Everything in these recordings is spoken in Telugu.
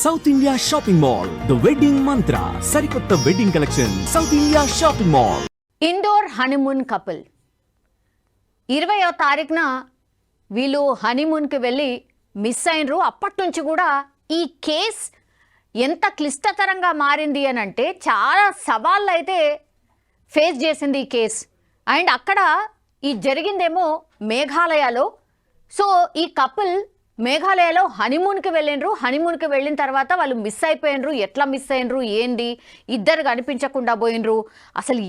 South India shopping mall the wedding Mantra సరికొత్త wedding collection South India shopping mall. Indore honeymoon couple 20వ తారీఖున వీళ్ళు హనీమూన్కి వెళ్ళి మిస్ అయినరు. అప్పటి నుంచి కూడా ఈ కేస్ ఎంత క్లిష్టతరంగా మారింది అని అంటే చాలా సవాళ్ళు అయితే ఫేస్ చేసింది ఈ కేస్. అండ్ అక్కడ ఈ జరిగిందేమో మేఘాలయలో. సో ఈ కపుల్ మేఘాలయలో హనీమూన్కి వెళ్ళినరు. హనీమూన్కి వెళ్ళిన తర్వాత వాళ్ళు మిస్ అయిపోయినరు. ఎట్లా మిస్ అయినరు, ఏంది, ఇద్దరు కనిపించకుండా పోయినరు, అసలు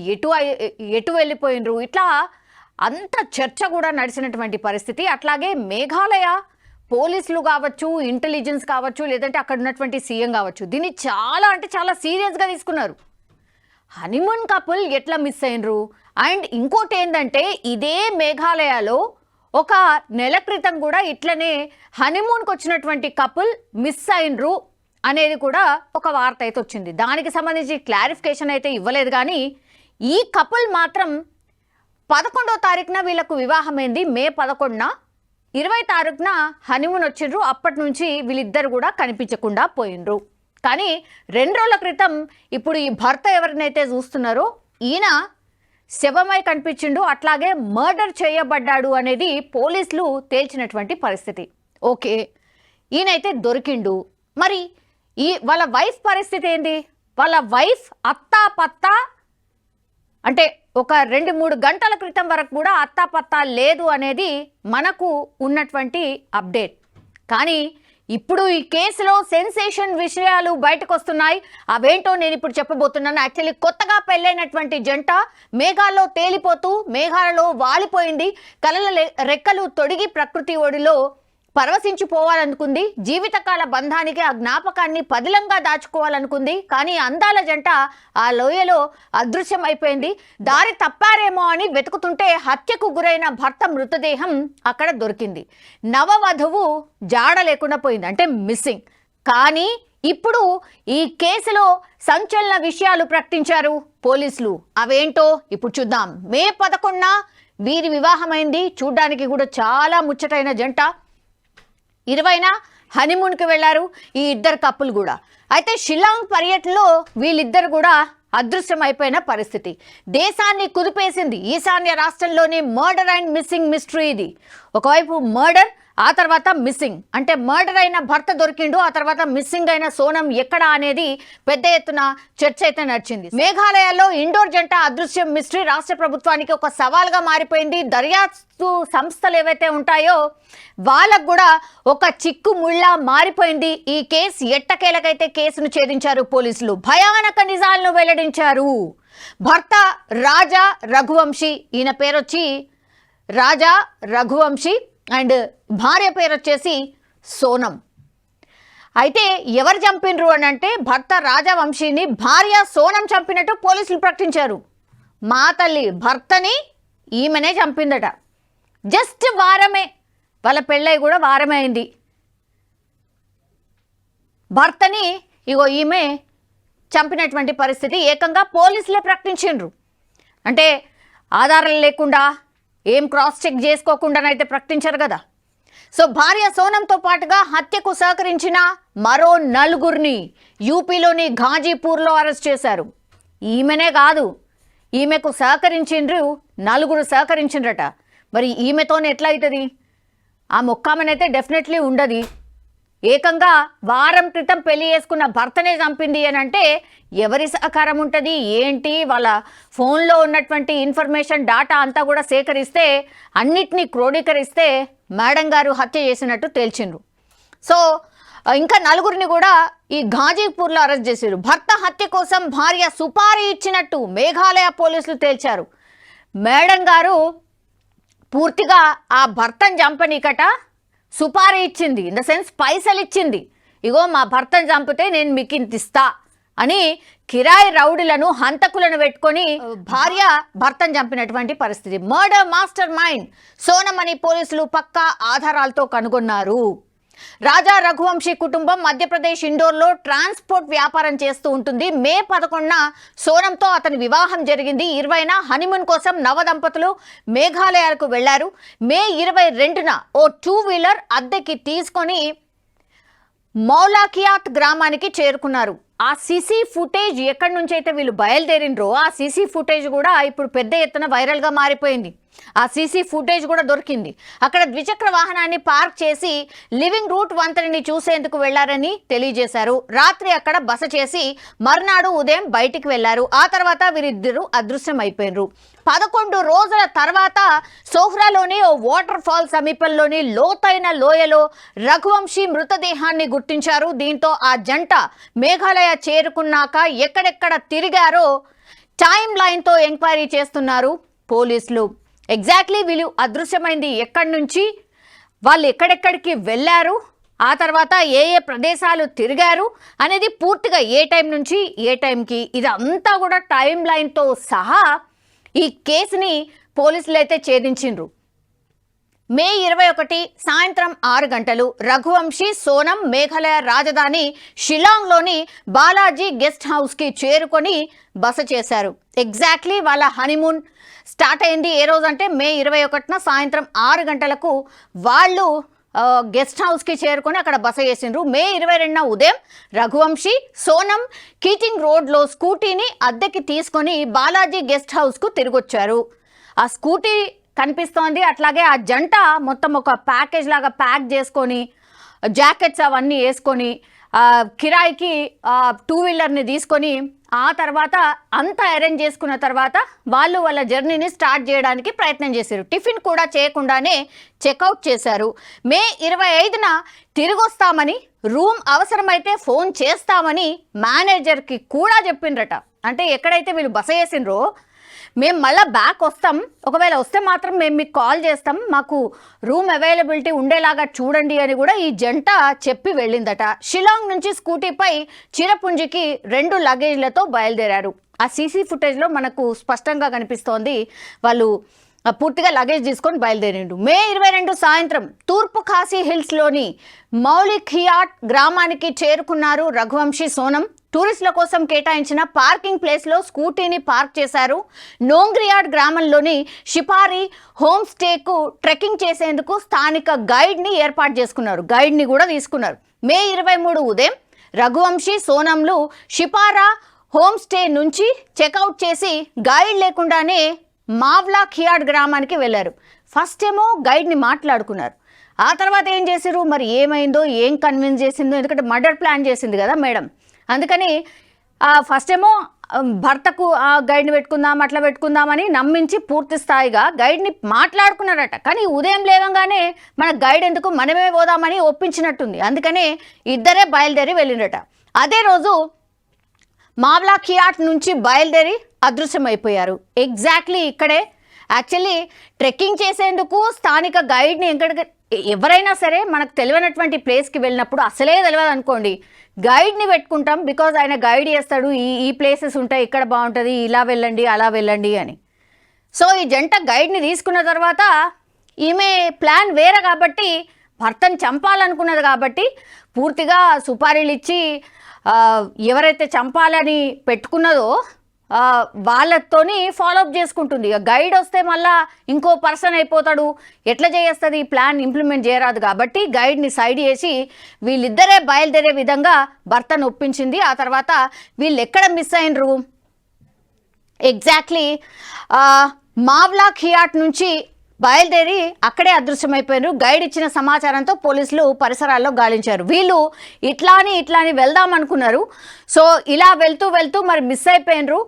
ఎటు వెళ్ళిపోయినరు, ఇట్లా అంత చర్చ కూడా నడిచినటువంటి పరిస్థితి. అట్లాగే మేఘాలయ పోలీసులు కావచ్చు, ఇంటెలిజెన్స్ కావచ్చు, లేదంటే అక్కడ ఉన్నటువంటి సీఎం కావచ్చు, దీన్ని చాలా అంటే చాలా సీరియస్గా తీసుకున్నారు. హనీమూన్ కపుల్ ఎట్లా మిస్ అయినరు. అండ్ ఇంకోటి ఏంటంటే ఇదే మేఘాలయలో ఒక నెల క్రితం కూడా ఇట్లనే హనీమూన్కి వచ్చినటువంటి కపుల్ మిస్ అయినరు అనేది కూడా ఒక వార్త అయితే వచ్చింది. దానికి సంబంధించి క్లారిఫికేషన్ అయితే ఇవ్వలేదు. కానీ ఈ కపుల్ మాత్రం 11వ తారీఖున వీళ్ళకు వివాహమైంది. మే 11న 20వ తారీఖున హనీమూన్ వచ్చిండ్రు. అప్పటి నుంచి వీళ్ళిద్దరు కూడా కనిపించకుండా పోయినరు. కానీ 2 రోజుల క్రితం ఇప్పుడు ఈ భర్త ఎవరినైతే చూస్తున్నారో ఈయన శవమై కనిపించిండు. అట్లాగే మర్డర్ చేయబడ్డాడు అనేది పోలీసులు తేల్చినటువంటి పరిస్థితి. ఓకే, ఈయనైతే దొరికిండు. మరి వాళ్ళ వైఫ్ పరిస్థితి ఏంది? వాళ్ళ వైఫ్ అత్తాపత్తా అంటే ఒక 2-3 గంటల క్రితం వరకు కూడా అత్తాపత్తా లేదు అనేది మనకు ఉన్నటువంటి అప్డేట్. కానీ ఇప్పుడు ఈ కేసులో సెన్సేషన్ విషయాలు బయటకు వస్తున్నాయి. అవేంటో నేను ఇప్పుడు చెప్పబోతున్నాను. యాక్చువల్లీ కొత్తగా పెళ్ళైనటువంటి జంట మేఘాల్లో తేలిపోతూ మేఘాలలో వాలిపోయింది. కలల రెక్కలు తొడిగి ప్రకృతి ఒడిలో పరవశించిపోవాలనుకుంది. జీవితకాల బంధానికి ఆ జ్ఞాపకాన్ని పదిలంగా దాచుకోవాలనుకుంది. కానీ అందాల జంట ఆ లోయలో అదృశ్యం అయిపోయింది. దారి తప్పారేమో అని వెతుకుతుంటే హత్యకు గురైన భర్త మృతదేహం అక్కడ దొరికింది. నవవధువు జాడ లేకుండా పోయింది, అంటే మిస్సింగ్. కానీ ఇప్పుడు ఈ కేసులో సంచలన విషయాలు ప్రకటించారు పోలీసులు. అవేంటో ఇప్పుడు చూద్దాం. మే 11న వీరి వివాహమైంది. చూడ్డానికి కూడా చాలా ముచ్చటైన జంట. 20న హనీమూన్కి వెళ్ళారు ఈ ఇద్దరు కప్పులు కూడా. అయితే షిల్లాంగ్ పర్యటనలో వీళ్ళిద్దరు కూడా అదృశ్యం అయిపోయిన పరిస్థితి దేశాన్ని కుదిపేసింది. ఈశాన్య రాష్ట్రంలోని మర్డర్ అండ్ మిస్సింగ్ మిస్టరీ ఇది. ఒకవైపు మర్డర్, ఆ తర్వాత మిస్సింగ్. అంటే మర్డర్ అయిన భర్త దొరికిండు, ఆ తర్వాత మిస్సింగ్ అయిన సోనం ఎక్కడా అనేది పెద్ద ఎత్తున చర్చ అయితే నడిచింది. మేఘాలయలో ఇండోర్ జంట అదృశ్యం మిస్టరీ రాష్ట్ర ప్రభుత్వానికి ఒక సవాల్గా మారిపోయింది. దర్యాప్తు సంస్థలు ఏవైతే ఉంటాయో వాళ్ళకు కూడా ఒక చిక్కు ముళ్ళ మారిపోయింది. ఈ కేసు ఎట్టకేలకైతే కేసును ఛేదించారు పోలీసులు. భయానక నిజాలను వెల్లడించారు. భర్త రాజా రఘువంశీ, ఈయన పేరు వచ్చి రాజా రఘువంశీ అండ్ భార్య పేరు వచ్చేసి సోనం. అయితే ఎవరు చంపినరు అని అంటే భర్త రాజవంశీని భార్య సోనం చంపినట్టు పోలీసులు ప్రకటించారు. మా తల్లి, భర్తని ఈమెనే చంపిందట. జస్ట్ వారమే, వాళ్ళ పెళ్ళై కూడా వారమే అయింది. భర్తని ఇగో ఈమె చంపినటువంటి పరిస్థితి ఏకంగా పోలీసులే ప్రకటించిండ్రు. అంటే ఆధారాలు లేకుండా, ఏం క్రాస్ చెక్ చేసుకోకుండానైతే ప్రకటించారు కదా. సో భార్య సోనంతో పాటుగా హత్యకు సహకరించిన మరో 4గురిని యూపీలోని ఘాజీపూర్లో అరెస్ట్ చేశారు. ఈమెనే కాదు, ఈమెకు సహకరించిండ్రు 4 సహకరించిండ్రట. మరి ఈమెతోనే ఎట్లా అవుతుంది? ఆ మొక్కమనైతే డెఫినెట్లీ ఉండదు. ఏకంగా వారం క్రితం పెళ్లి చేసుకున్న భర్తనే చంపింది అని అంటే ఎవరి సహకారం ఉంటుంది ఏంటి? వాళ్ళ ఫోన్లో ఉన్నటువంటి ఇన్ఫర్మేషన్, డాటా అంతా కూడా సేకరిస్తే, అన్నిటినీ క్రోడీకరిస్తే మేడం గారు హత్య చేసినట్టు తేల్చిండ్రు. సో ఇంకా 4గురిని కూడా ఈ ఘాజీపూర్లో అరెస్ట్ చేశారు. భర్త హత్య కోసం భార్య సుపారీ ఇచ్చినట్టు మేఘాలయ పోలీసులు తేల్చారు. మేడం గారు పూర్తిగా ఆ భర్తను చంపనీకట సుపారీ ఇచ్చింది. ఇన్ ద సెన్స్ పైసలు ఇచ్చింది. ఇగో మా భర్తను చంపితే నేను మీకు ఇంత ఇస్తా అని కిరాయి రౌడీలను, హంతకులను పెట్టుకొని భార్య భర్తను చంపినటువంటి పరిస్థితి. మర్డర్ మాస్టర్ మైండ్ సోనం అని పోలీసులు పక్కా ఆధారాలతో కనుగొన్నారు. రాజా రఘువంశీ కుటుంబం మధ్యప్రదేశ్ ఇండోర్లో ట్రాన్స్పోర్ట్ వ్యాపారం చేస్తూ ఉంటుంది. మే 11న సోనంతో అతని వివాహం జరిగింది. 20న హనీమూన్ కోసం నవదంపతులు మేఘాలయాలకు వెళ్లారు. మే 22న ఓ 2 వీలర్ అద్దెకి తీసుకొని మౌలాకియాత్ గ్రామానికి చేరుకున్నారు. ఆ సీసీ ఫుటేజ్ ఎక్కడి నుంచి అయితే వీళ్ళు బయలుదేరిండ్రో ఆ సీసీ ఫుటేజ్ కూడా ఇప్పుడు పెద్ద ఎత్తున వైరల్గా మారిపోయింది. ఆ సీసీ ఫుటేజ్ కూడా దొరికింది. అక్కడ ద్విచక్ర వాహనాన్ని పార్క్ చేసి లివింగ్ రూట్ వంతెనని చూసేందుకు వెళ్లారని తెలియజేశారు. రాత్రి అక్కడ బస చేసి మర్నాడు ఉదయం బయటికి వెళ్లారు. ఆ తర్వాత వీరిద్దరూ అదృశ్యం అయిపోయినరు. 11 రోజుల తర్వాత సోహ్రాలోని ఓ వాటర్ ఫాల్ సమీపంలోని లోతైన లోయలో రఘువంశీ మృతదేహాన్ని గుర్తించారు. దీంతో ఆ జంట మేఘాలయ చేరుకున్నాక ఎక్కడెక్కడ తిరిగారో టైం లైన్తో ఎంక్వైరీ చేస్తున్నారు పోలీసులు. ఎగ్జాక్ట్లీ వీళ్ళు అదృశ్యమైంది ఎక్కడి నుంచి, వాళ్ళు ఎక్కడెక్కడికి వెళ్ళారు, ఆ తర్వాత ఏ ఏ ప్రదేశాలు తిరిగారు అనేది పూర్తిగా ఏ టైం నుంచి ఏ టైంకి ఇదంతా కూడా టైం లైన్తో సహా ఈ కేసుని పోలీసులు అయితే ఛేదించిండ్రు. మే 21 సాయంత్రం 6 గంటలు రఘువంశీ సోనం మేఘాలయ రాజధాని షిలాంగ్లోని బాలాజీ గెస్ట్ హౌస్కి చేరుకొని బస చేశారు. ఎగ్జాక్ట్లీ వాళ్ళ హనీమూన్ స్టార్ట్ అయింది ఏ రోజు అంటే మే 21 సాయంత్రం 6 గంటలకు వాళ్ళు గెస్ట్ హౌస్కి చేరుకొని అక్కడ బస చేసిండ్రు. మే 22 ఉదయం రఘువంశీ సోనం కీటింగ్ రోడ్లో స్కూటీని అద్దెకి తీసుకొని బాలాజీ గెస్ట్ హౌస్కు తిరిగొచ్చారు. ఆ స్కూటీ కనిపిస్తోంది. అట్లాగే ఆ జంట మొత్తం ఒక ప్యాకేజ్ లాగా ప్యాక్ చేసుకొని జాకెట్స్ అవన్నీ వేసుకొని కిరాయికి 2 వీలర్ని తీసుకొని ఆ తర్వాత అంతా అరేంజ్ చేసుకున్న తర్వాత వాళ్ళు వాళ్ళ జర్నీని స్టార్ట్ చేయడానికి ప్రయత్నం చేశారు. టిఫిన్ కూడా చేయకుండానే చెక్అవుట్ చేశారు. మే 25న తిరిగి వస్తామని, రూమ్ అవసరమైతే ఫోన్ చేస్తామని మేనేజర్కి కూడా చెప్పిండ్రట. అంటే ఎక్కడైతే వీళ్ళు బస చేసిండ్రో మేము మళ్ళీ బ్యాక్ వస్తాం, ఒకవేళ వస్తే మాత్రం మేము మీకు కాల్ చేస్తాం, మాకు రూమ్ అవైలబిలిటీ ఉండేలాగా చూడండి అని కూడా ఈ జంట చెప్పి వెళ్ళిందట. షిలాంగ్ నుంచి స్కూటీపై చిరపుంజికి 2 లగేజ్లతో బయలుదేరారు. ఆ సీసీ ఫుటేజ్లో మనకు స్పష్టంగా కనిపిస్తోంది వాళ్ళు పూర్తిగా లగేజ్ తీసుకొని బయలుదేరిండు. మే 22 సాయంత్రం తూర్పు ఖాసీ హిల్స్లోని మౌలిఖియాట్ గ్రామానికి చేరుకున్నారు రఘువంశీ సోనం. టూరిస్టుల కోసం కేటాయించిన పార్కింగ్ ప్లేస్లో స్కూటీని పార్క్ చేశారు. నోంగ్రియాడ్ గ్రామంలోని షిపారి హోమ్ స్టేకు ట్రెక్కింగ్ చేసేందుకు స్థానిక గైడ్ని ఏర్పాటు చేసుకున్నారు. గైడ్ని కూడా తీసుకున్నారు. మే 23 ఉదయం రఘువంశీ సోనంలు షిపారా హోమ్ స్టే నుంచి చెక్అవుట్ చేసి గైడ్ లేకుండానే మావ్లాఖియాడ్ గ్రామానికి వెళ్ళారు. ఫస్ట్ ఏమో గైడ్ని మాట్లాడుకున్నారు. ఆ తర్వాత ఏం చేశారు మరి, ఏమైందో ఏం కన్విన్స్ చేసిందో, ఎందుకంటే మర్డర్ ప్లాన్ చేసింది కదా మేడం, అందుకని ఫస్ట్ ఏమో భర్తకు గైడ్ని పెట్టుకుందాం అట్లా పెట్టుకుందామని నమ్మించి పూర్తి స్థాయిగా గైడ్ని మాట్లాడుకున్నారట. కానీ ఉదయం లేవగానే మన గైడ్ ఎందుకు మనమే పోదామని ఒప్పించినట్టుంది. అందుకనే ఇద్దరే బయలుదేరి వెళ్ళిండట. అదే రోజు మావ్లాఖియాట్ నుంచి బయలుదేరి అదృశ్యమైపోయారు. ఎగ్జాక్ట్లీ ఇక్కడే యాక్చువల్లీ ట్రెక్కింగ్ చేసేందుకు స్థానిక గైడ్ని ఎవరైనా సరే మనకు తెలియనటువంటి ప్లేస్కి వెళ్ళినప్పుడు అసలే తెలియదు అనుకోండి, గైడ్ని పెట్టుకుంటాం. బికాజ్ ఆయన గైడ్ చేస్తాడు, ఈ ప్లేసెస్ ఉంటాయి, ఇక్కడ బాగుంటుంది, ఇలా వెళ్ళండి అలా వెళ్ళండి అని. సో ఈ జంట గైడ్ని తీసుకున్న తర్వాత ఈమె ప్లాన్ వేరే కాబట్టి, భర్తను చంపాలనుకున్నది కాబట్టి పూర్తిగా సుపారీలు ఇచ్చి ఎవరైతే చంపాలని పెట్టుకున్నదో వాళ్ళతోని ఫాలోఅప్ చేసుకుంటుంది. ఇక గైడ్ వస్తే మళ్ళా ఇంకో పర్సన్ అయిపోతాడు, ఎట్లా చేస్తుంది, ఈ ప్లాన్ ఇంప్లిమెంట్ చేయరాదు కాబట్టి గైడ్ని సైడ్ చేసి వీళ్ళిద్దరే బయలుదేరే విధంగా భర్తను ఒప్పించింది. ఆ తర్వాత వీళ్ళు ఎక్కడ మిస్ అయినరు, ఎగ్జాక్ట్లీ మావ్లాఖియాట్ నుంచి బయలుదేరి అక్కడే అదృశ్యమైపోయారు. గైడ్ ఇచ్చిన సమాచారంతో పోలీసులు పరిసరాల్లో గాలించారు. వీళ్ళు ఇట్లాని వెళ్దాం అనుకున్నారు. సో ఇలా వెళ్తూ మరి మిస్ అయిపోయినరు,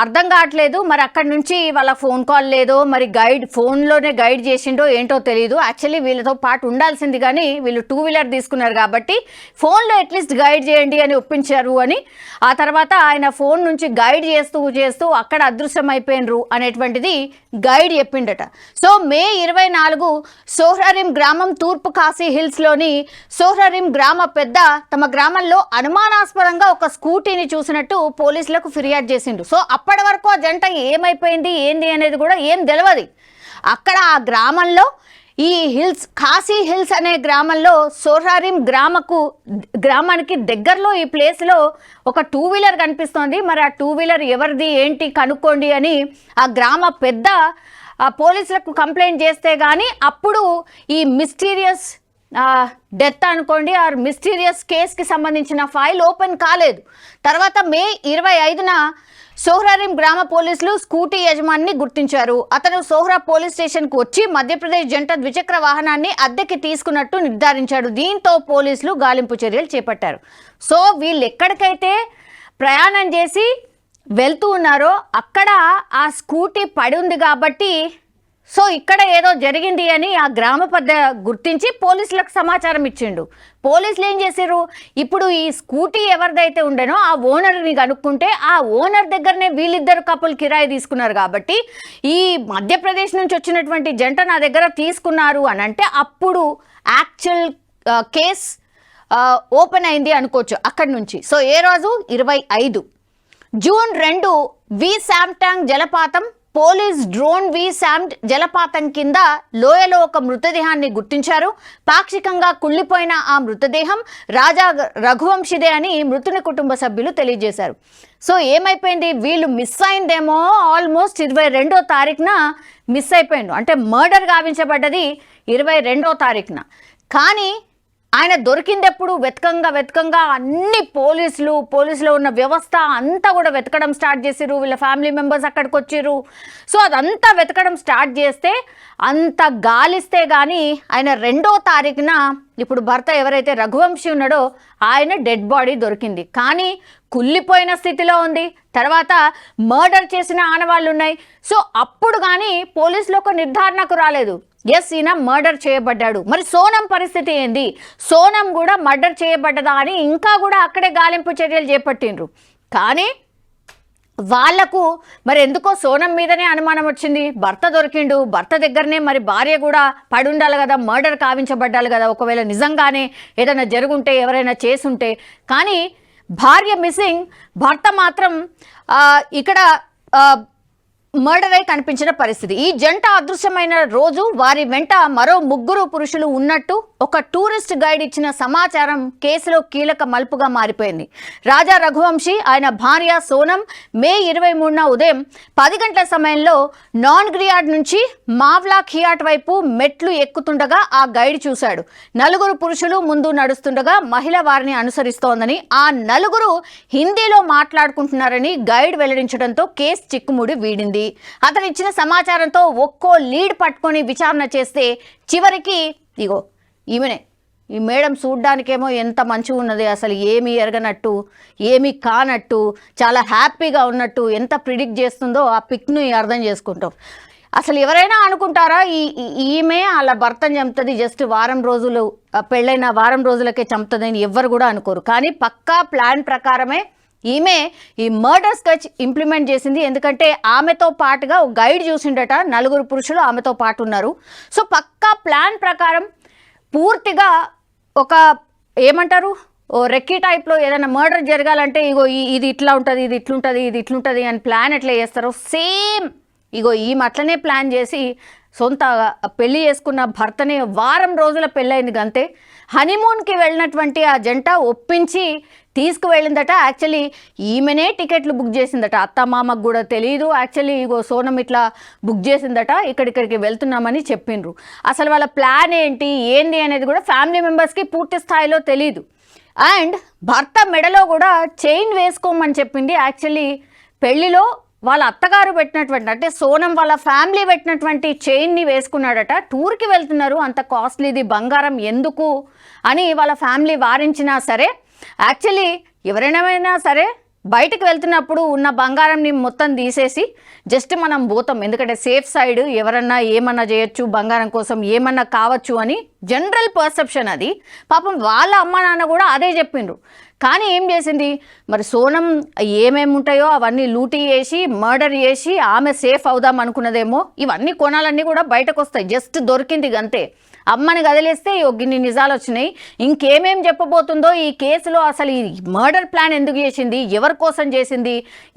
అర్థం కావట్లేదు. మరి అక్కడి నుంచి వాళ్ళ ఫోన్ కాల్ లేదో, మరి గైడ్ ఫోన్లోనే గైడ్ చేసిండో ఏంటో తెలియదు. యాక్చువల్లీ వీళ్ళతో పాటు ఉండాల్సింది కానీ వీళ్ళు 2 వీలర్ తీసుకున్నారు కాబట్టి ఫోన్లో అట్లీస్ట్ గైడ్ చేయండి అని ఒప్పించారు అని. ఆ తర్వాత ఆయన ఫోన్ నుంచి గైడ్ చేస్తూ అక్కడ అదృశ్యమైపోయినరు అనేటువంటిది గైడ్ చెప్పిండట. సో మే 24 సోహ్రారిం గ్రామం తూర్పు ఖాసీ హిల్స్లోని సోహ్రారిం గ్రామ పెద్ద తమ గ్రామంలో అనుమానాస్పదంగా ఒక స్కూటీని చూసినట్టు పోలీసులకు ఫిర్యాదు చేసిండు. సో అప్పటి వరకు ఆ జంట ఏమైపోయింది ఏంది అనేది కూడా ఏం తెలియదు. అక్కడ ఆ గ్రామంలో ఈ హిల్స్ ఖాసీ హిల్స్ అనే గ్రామంలో సోహ్రారిం గ్రామానికి దగ్గరలో ఈ ప్లేస్లో ఒక 2 వీలర్ కనిపిస్తోంది. మరి ఆ 2 వీలర్ ఎవరిది ఏంటి కనుక్కోండి అని ఆ గ్రామ పెద్ద పోలీసులకు కంప్లైంట్ చేస్తే కానీ అప్పుడు ఈ మిస్టీరియస్ డెత్ అనుకోండి ఆర్ మిస్టీరియస్ కేసుకి సంబంధించిన ఫైల్ ఓపెన్ కాలేదు. తర్వాత మే 25న సోహ్రారిం గ్రామ పోలీసులు స్కూటీ యజమానిని గుర్తించారు. అతను సోహ్రా పోలీస్ స్టేషన్కు వచ్చి మధ్యప్రదేశ్ జంట ద్విచక్ర వాహనాన్ని అద్దెకి తీసుకున్నట్టు నిర్ధారించాడు. దీంతో పోలీసులు గాలింపు చర్యలు చేపట్టారు. సో వీళ్ళు ఎక్కడికైతే ప్రయాణం చేసి వెళ్తూ ఉన్నారో అక్కడ ఆ స్కూటీ పడి ఉంది కాబట్టి సో ఇక్కడ ఏదో జరిగింది అని ఆ గ్రామ పెద్ద గుర్తించి పోలీసులకు సమాచారం ఇచ్చిండు. పోలీసులు ఏం చేశారు, ఇప్పుడు ఈ స్కూటీ ఎవరిదైతే ఉండేనో ఆ ఓనర్ని కనుక్కుంటే ఆ ఓనర్ దగ్గరనే వీళ్ళిద్దరు కపుల్ కిరాయి తీసుకున్నారు కాబట్టి ఈ మధ్యప్రదేశ్ నుంచి వచ్చినటువంటి జంట నా దగ్గర తీసుకున్నారు అని అంటే అప్పుడు యాక్చువల్ కేస్ ఓపెన్ అయింది అనుకోవచ్చు అక్కడి నుంచి. సో ఏ రోజు 25 జూన్ 2 వి శామ్టాంగ్ జలపాతం పోలీస్ డ్రోన్ వి శామ్ జలపాతం కింద లోయలో ఒక మృతదేహాన్ని గుర్తించారు. పాక్షికంగా కుళ్ళిపోయిన ఆ మృతదేహం రాజా రఘువంశిదే అని మృతుని కుటుంబ సభ్యులు తెలియజేశారు. సో ఏమైపోయింది, వీళ్ళు మిస్ అయిందేమో ఆల్మోస్ట్ 22వ తారీఖున మిస్ అయిపోయిండు. అంటే మర్డర్ గావించబడ్డది 22వ తారీఖున. కానీ ఆయన దొరికిందెప్పుడు వెతకంగా అన్ని పోలీసులో ఉన్న వ్యవస్థ అంతా కూడా వెతకడం స్టార్ట్ చేసిరు. వీళ్ళ ఫ్యామిలీ మెంబర్స్ అక్కడికి వచ్చిర్రు. సో అదంతా వెతకడం స్టార్ట్ చేస్తే అంత గాలిస్తే కానీ ఆయన 2వ తారీఖున ఇప్పుడు భర్త ఎవరైతే రఘువంశీ ఉన్నాడో ఆయన డెడ్ బాడీ దొరికింది. కానీ కుళ్ళిపోయిన స్థితిలో ఉంది. తర్వాత మర్డర్ చేసిన ఆనవాళ్ళు ఉన్నాయి. సో అప్పుడు కానీ పోలీసులు ఒక నిర్ధారణకు రాలేదు, ఎస్ ఈయన మర్డర్ చేయబడ్డాడు. మరి సోనం పరిస్థితి ఏంది, సోనం కూడా మర్డర్ చేయబడ్డదా అని ఇంకా కూడా అక్కడే గాలింపు చర్యలు చేపట్టిండ్రు. కానీ వాళ్లకు మరి ఎందుకో సోనం మీదనే అనుమానం వచ్చింది. భర్త దొరికిండు, భర్త దగ్గరనే మరి భార్య కూడా పడి ఉండాలి కదా, మర్డర్ కావించబడ్డాలి కదా, ఒకవేళ నిజంగానే ఏదైనా జరుగుంటే ఎవరైనా చేసుంటే. కానీ భార్య మిస్సింగ్, భర్త మాత్రం ఇక్కడ మర్డర్ అయి కనిపించిన పరిస్థితి. ఈ జంట అదృశ్యమైన రోజు వారి వెంట మరో 3 పురుషులు ఉన్నట్టు ఒక టూరిస్ట్ గైడ్ ఇచ్చిన సమాచారం కేసులో కీలక మలుపుగా మారిపోయింది. రాజా రఘువంశీ ఆయన భార్య సోనం మే 23న ఉదయం 10 గంటల సమయంలో నాన్ గ్రియాడ్ నుంచి మావ్లా ఖియాట్ వైపు మెట్లు ఎక్కుతుండగా ఆ గైడ్ చూశాడు. 4 పురుషులు ముందు నడుస్తుండగా మహిళ వారిని అనుసరిస్తోందని, ఆ 4 హిందీలో మాట్లాడుకుంటున్నారని గైడ్ వెల్లడించడంతో కేసు చిక్కుముడి వీడింది. అతను ఇచ్చిన సమాచారంతో ఒక్కో లీడ్ పట్టుకొని విచారణ చేస్తే చివరికి ఇగో ఈమెనే, ఈ మేడం చూడ్డానికేమో ఎంత మంచిగా ఉన్నది, అసలు ఏమీ ఎరగనట్టు ఏమీ కానట్టు చాలా హ్యాపీగా ఉన్నట్టు ఎంత ప్రిడిక్ట్ చేస్తుందో ఆ పిక్ను అర్థం చేసుకుంటాం. అసలు ఎవరైనా అనుకుంటారా ఈమె వాళ్ళ భర్తను చంపుతుంది, జస్ట్ వారం రోజులు పెళ్ళైన వారం రోజులకే చంపుతుందని ఎవ్వరు కూడా అనుకోరు. కానీ పక్కా ప్లాన్ ప్రకారమే ఈమె ఈ మర్డర్ స్కెచ్ ఇంప్లిమెంట్ చేసింది. ఎందుకంటే ఆమెతో పాటుగా ఒక గైడ్ చూసిండట, 4 పురుషులు ఆమెతో పాటు ఉన్నారు. సో పక్కా ప్లాన్ ప్రకారం పూర్తిగా ఒక ఏమంటారు ఓ రెక్కీ టైప్లో ఏదైనా మర్డర్ జరగాలంటే ఇగో ఇది ఇట్లా ఉంటుంది, ఇది ఇట్లుంటుంది, ఇది ఇట్లుంటుంది అని ప్లాన్ ఎట్లా చేస్తారో సేమ్ ఇగో ఈమె అట్లనే ప్లాన్ చేసి సొంత పెళ్లి చేసుకున్న భర్తనే వారం రోజుల పెళ్ళైంది అంతే. హనీమూన్కి వెళ్ళినటువంటి ఆ జంట ఒప్పించి తీసుకువెళ్ళిందట. యాక్చువల్లీ ఈమెనే టికెట్లు బుక్ చేసిందట, అత్తమామకు కూడా తెలియదు. యాక్చువల్లీ ఇగో సోనం ఇట్లా బుక్ చేసిందట, ఇక్కడికి వెళ్తున్నామని చెప్పిండ్రు. అసలు వాళ్ళ ప్లాన్ ఏంది అనేది కూడా ఫ్యామిలీ మెంబర్స్కి పూర్తి స్థాయిలో తెలియదు. అండ్ భర్త మెడలో కూడా చైన్ వేసుకోమని చెప్పింది. యాక్చువల్లీ పెళ్లిలో వాళ్ళ అత్తగారు పెట్టినటువంటి, అంటే సోనం వాళ్ళ ఫ్యామిలీ పెట్టినటువంటి చైన్ని వేసుకున్నాడట. టూర్కి వెళ్తున్నారు, అంత కాస్ట్లీది బంగారం ఎందుకు అని వాళ్ళ ఫ్యామిలీ వారించినా సరే, యాక్చువల్లీ ఎవరైనా సరే బయటకు వెళ్తున్నప్పుడు ఉన్న బంగారంని మొత్తం తీసేసి జస్ట్ మనం పోతాం, ఎందుకంటే సేఫ్ సైడ్, ఎవరన్నా ఏమన్నా చేయొచ్చు, బంగారం కోసం ఏమన్నా కావచ్చు అని జనరల్ పర్సెప్షన్ అది. పాపం వాళ్ళ అమ్మ నాన్న కూడా అదే చెప్పిండ్రు. కానీ ఏం చేసింది మరి సోనం, ఏమేమి ఉంటాయో అవన్నీ లూటీ చేసి మర్డర్ చేసి ఆమె సేఫ్ అవుదాం అనుకున్నదేమో. ఇవన్నీ కోణాలన్నీ కూడా బయటకు వస్తాయి, జస్ట్ దొరికింది అంతే. అమ్మని కదిలేస్తే ఇన్ని నిజాలు వచ్చినాయి. ఇంకేమేం చెప్పబోతుందో ఈ కేసులో, అసలు ఈ మర్డర్ ప్లాన్ ఎందుకు చేసింది, ఎవరి కోసం చేసింది,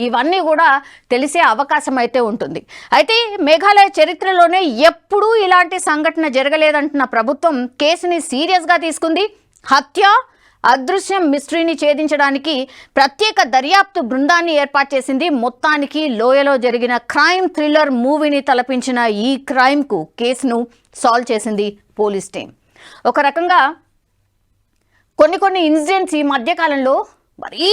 ఇవన్నీ కూడా తెలిసే అవకాశం అయితే ఉంటుంది. అయితే మేఘాలయ చరిత్రలోనే ఎప్పుడూ ఇలాంటి సంఘటన జరగలేదంటున్న ప్రభుత్వం కేసుని సీరియస్గా తీసుకుంది. హత్య అదృశ్యం మిస్టరీని ఛేదించడానికి ప్రత్యేక దర్యాప్తు బృందాన్ని ఏర్పాటు చేసింది. మొత్తానికి లోయలో జరిగిన క్రైమ్ థ్రిల్లర్ మూవీని తలపించిన ఈ క్రైమ్కు కేసును సాల్వ్ చేసింది పోలీస్ టీం. ఒక రకంగా కొన్ని ఇన్సిడెంట్స్ ఈ మధ్యకాలంలో మరీ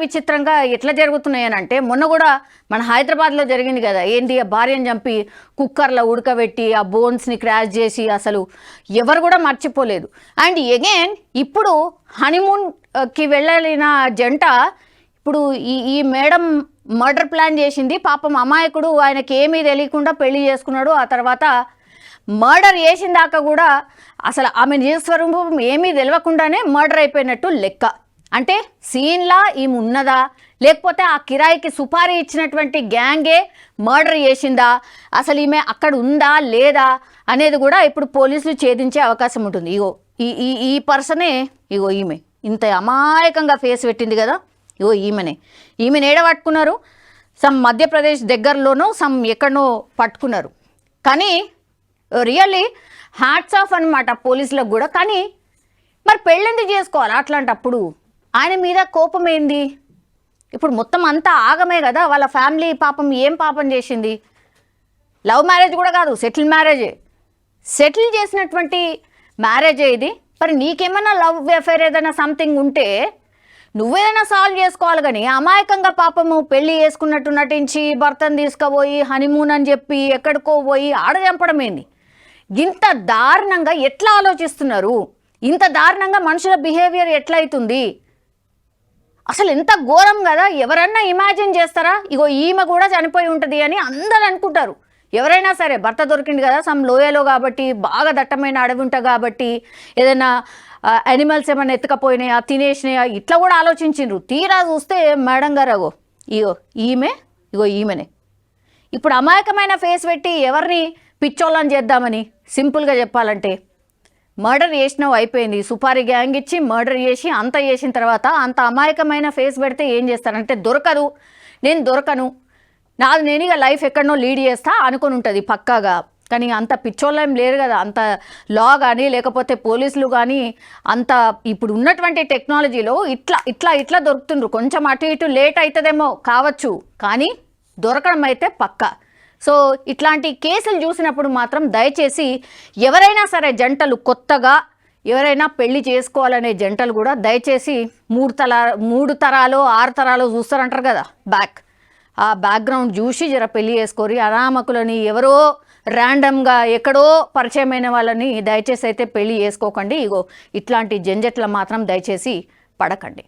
విచిత్రంగా ఎట్లా జరుగుతున్నాయని అంటే, మొన్న కూడా మన హైదరాబాద్లో జరిగింది కదా, ఏంటి ఆ భార్యను చంపి కుక్కర్లో ఉడకబెట్టి ఆ బోన్స్ని క్రాష్ చేసి అసలు ఎవరు కూడా మర్చిపోలేదు. అండ్ అగైన్ ఇప్పుడు హనీమూన్కి వెళ్ళిన జంట ఇప్పుడు ఈ మేడం మర్డర్ ప్లాన్ చేసింది. పాపం అమాయకుడు, ఆయనకి ఏమీ తెలియకుండా పెళ్లి చేసుకున్నాడు. ఆ తర్వాత మర్డర్ చేసిన దాకా కూడా అసలు ఆమె నిజ స్వరూపం ఏమీ తెలియకుండానే మర్డర్ అయిపోయినట్టు లెక్క. అంటే సీన్లా ఈమె ఉన్నదా, లేకపోతే ఆ కిరాయికి సుపారీ ఇచ్చినటువంటి గ్యాంగే మర్డర్ చేసిందా, అసలు ఈమె అక్కడ ఉందా లేదా అనేది కూడా ఇప్పుడు పోలీసులు ఛేదించే అవకాశం ఉంటుంది. ఇగో ఈ పర్సనే, ఇగో ఈమె ఇంత అమాయకంగా ఫేస్ పెట్టింది కదా, ఇగో ఈమెను ఏడ పట్టుకున్నారు, సమ్ మధ్యప్రదేశ్ దగ్గరలోనో సమ్ ఎక్కడనో పట్టుకున్నారు. కానీ రియల్లీ హ్యాట్స్ ఆఫ్ అనమాట పోలీసులకు కూడా. కానీ మరి పెళ్ళెందుకు చేసుకోవాలి అట్లాంటప్పుడు? ఆయన మీద కోపం ఏంది? ఇప్పుడు మొత్తం అంతా ఆగమే కదా, వాళ్ళ ఫ్యామిలీ పాపం ఏం పాపం చేసింది? లవ్ మ్యారేజ్ కూడా కాదు, సెటిల్ చేసినటువంటి మ్యారేజే ఇది. మరి నీకేమైనా లవ్ అఫేర్ ఏదైనా సంథింగ్ ఉంటే నువ్వేదైనా సాల్వ్ చేసుకోవాలి. కానీ అమాయకంగా పాపము పెళ్లి చేసుకున్నట్టు నటించి భర్తను తీసుకుపోయి హనీమూన్ అని చెప్పి ఎక్కడికో పోయి ఆడ చంపడం ఏంది? ఇంత దారుణంగా ఎట్లా ఆలోచిస్తున్నారు? ఇంత దారుణంగా మనుషుల బిహేవియర్ ఎట్లయితుంది? అసలు ఎంత ఘోరం కదా. ఎవరన్నా ఇమాజిన్ చేస్తారా? ఇగో ఈమె కూడా చనిపోయి ఉంటుంది అని అందరూ అనుకుంటారు. ఎవరైనా సరే భర్త దొరికింది కదా సమ్ లోయలో కాబట్టి, బాగా దట్టమైన అడవి ఉంటుంది కాబట్టి, ఏదైనా యానిమల్స్ ఏమైనా ఎత్తుకపోయినాయా, తినేసినాయా, ఇట్లా కూడా ఆలోచించిండ్రు. తీరా చూస్తే మేడం గారు ఈమెనే ఇప్పుడు అమాయకమైన ఫేస్ పెట్టి ఎవరిని పిచ్చోళ్ళని చేద్దామని, సింపుల్గా చెప్పాలంటే మర్డర్ చేసినావు అయిపోయింది. సుపారీ గ్యాంగ్ ఇచ్చి మర్డర్ చేసి అంత చేసిన తర్వాత అంత అమాయకమైన ఫేస్ పెడితే ఏం చేస్తారంటే, నేను దొరకను, నేను ఇక లైఫ్ ఎక్కడనో లీడ్ చేస్తా అనుకుని ఉంటుంది పక్కాగా. కానీ అంత పిచ్చోళ్ళం లేరు కదా, అంత లా కానీ లేకపోతే పోలీసులు కానీ అంత ఇప్పుడు ఉన్నటువంటి టెక్నాలజీలో ఇట్లా దొరుకుతుండ్రు. కొంచెం అటు ఇటు లేట్ అవుతుందేమో కావచ్చు, కానీ దొరకడం అయితే పక్కా. సో ఇట్లాంటి కేసులు చూసినప్పుడు మాత్రం దయచేసి ఎవరైనా సరే జంటలు, కొత్తగా ఎవరైనా పెళ్లి చేసుకోవాలనే జంటలు కూడా దయచేసి 3 తరాలు 6 తరాలు చూస్తారంటారు కదా, ఆ బ్యాక్గ్రౌండ్ చూసి జర పెళ్లి చేసుకోరి. అనామకులని ఎవరో ర్యాండమ్గా ఎక్కడో పరిచయమైన వాళ్ళని దయచేసి అయితే పెళ్లి చేసుకోకండి. ఇగో ఇట్లాంటి జంజట్ల మాత్రం దయచేసి పడకండి.